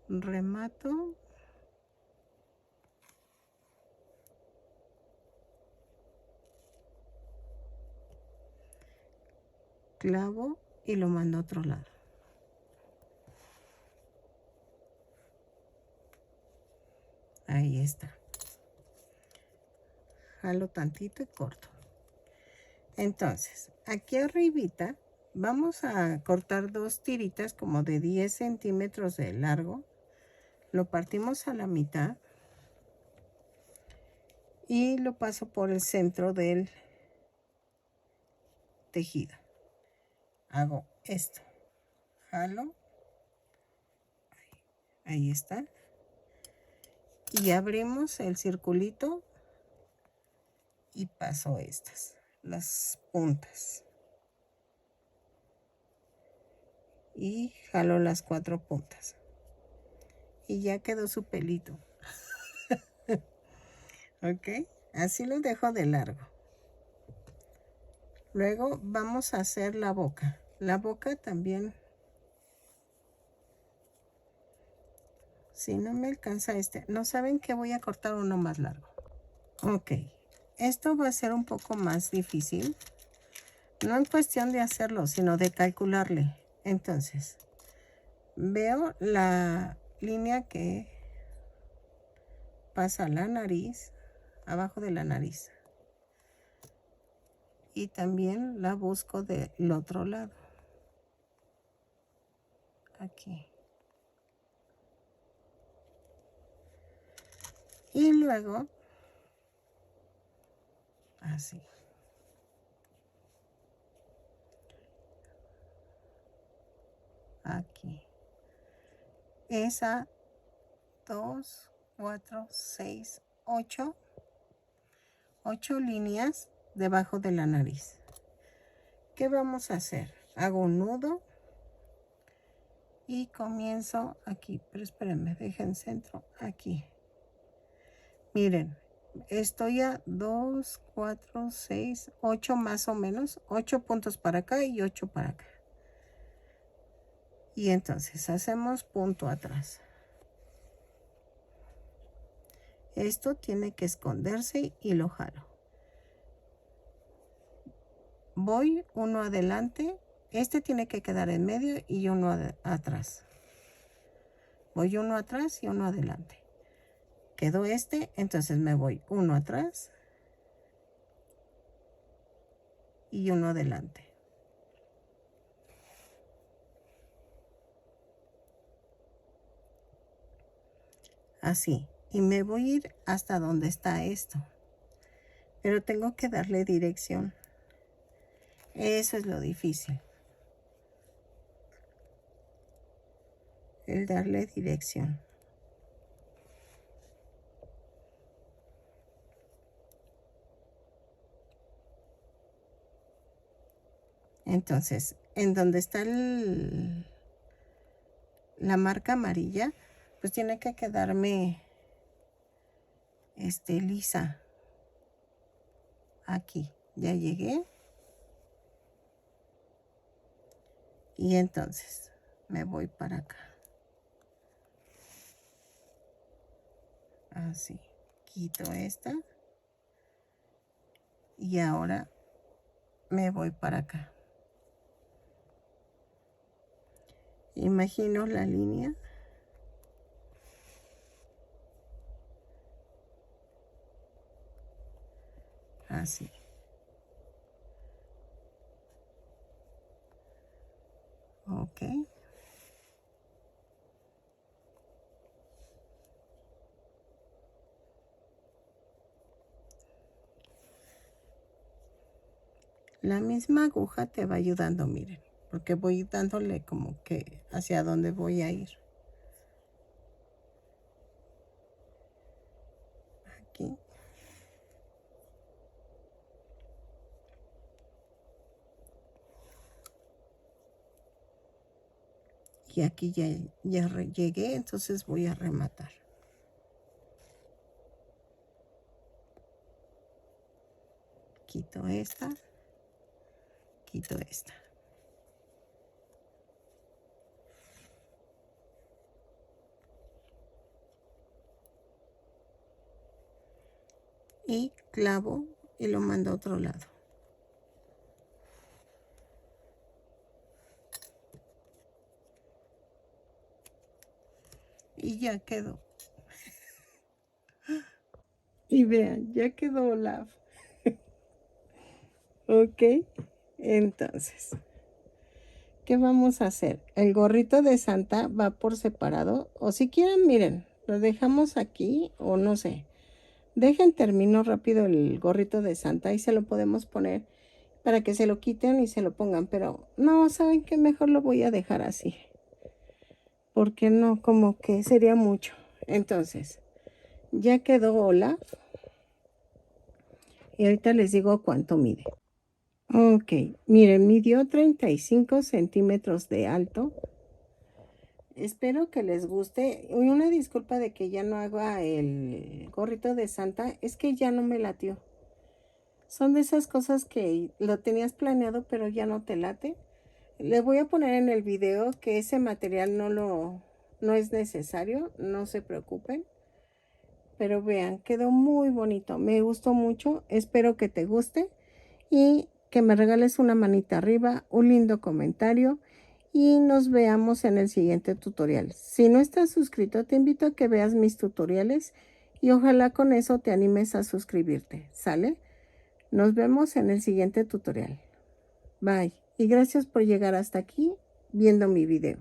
Remato. Clavo y lo mando a otro lado. Ahí está. Jalo tantito y corto. Entonces, aquí arribita vamos a cortar 2 tiritas como de 10 centímetros de largo. Lo partimos a la mitad y lo paso por el centro del tejido. Hago esto. Jalo. Ahí está. Y abrimos el circulito y paso estas, las puntas. Y jalo las 4 puntas. Y ya quedó su pelito. Ok, así lo dejo de largo. Luego vamos a hacer la boca. La boca también, si no me alcanza no saben que voy a cortar uno más largo. Ok, esto va a ser un poco más difícil. No en cuestión de hacerlo, sino de calcularle. Entonces, veo la línea que pasa la nariz, abajo de la nariz. Y también la busco del otro lado. Aquí. Y luego, así. Aquí. Esa, 2, 4, 6, 8. 8 líneas debajo de la nariz. ¿Qué vamos a hacer? Hago un nudo y comienzo aquí. Pero espérenme, dejen centro aquí. Miren, estoy a 2, 4, 6, 8 más o menos. 8 puntos para acá y 8 para acá. Y entonces hacemos punto atrás. Esto tiene que esconderse y lo jalo. Voy uno adelante. Este tiene que quedar en medio y uno atrás. Voy uno atrás y uno adelante. Quedó este, entonces me voy uno atrás y uno adelante. Así. Y me voy a ir hasta donde está esto. Pero tengo que darle dirección. Eso es lo difícil. El darle dirección. Entonces, en donde está la marca amarilla, pues tiene que quedarme lisa. Aquí, ya llegué. Y entonces me voy para acá. Así. Quito esta. Y ahora me voy para acá. Imagino la línea. Así. Ok. La misma aguja te va ayudando, miren, porque voy dándole como que hacia dónde voy a ir. Aquí. Y aquí ya llegué, entonces voy a rematar. Quito esta. Quito esta. Y clavo y lo mando a otro lado. Y ya quedó. Y vean, ya quedó Olaf. Ok, entonces, ¿qué vamos a hacer? El gorrito de Santa va por separado. O si quieren, miren, lo dejamos aquí o no sé. Dejen, termino rápido el gorrito de Santa y se lo podemos poner para que se lo quiten y se lo pongan. Pero no, ¿saben qué? Mejor lo voy a dejar así. Porque no, como que sería mucho. Entonces, ya quedó Olaf. Y ahorita les digo cuánto mide. Ok, miren, midió 35 centímetros de alto. Espero que les guste. Una disculpa de que ya no haga el gorrito de Santa. Es que ya no me latió. Son de esas cosas que lo tenías planeado pero ya no te late. Les voy a poner en el video que ese material no es necesario. No se preocupen. Pero vean, quedó muy bonito. Me gustó mucho. Espero que te guste. Y que me regales una manita arriba, un lindo comentario y nos veamos en el siguiente tutorial. Si no estás suscrito, te invito a que veas mis tutoriales y ojalá con eso te animes a suscribirte. ¿Sale? Nos vemos en el siguiente tutorial. Bye. Y gracias por llegar hasta aquí viendo mi video.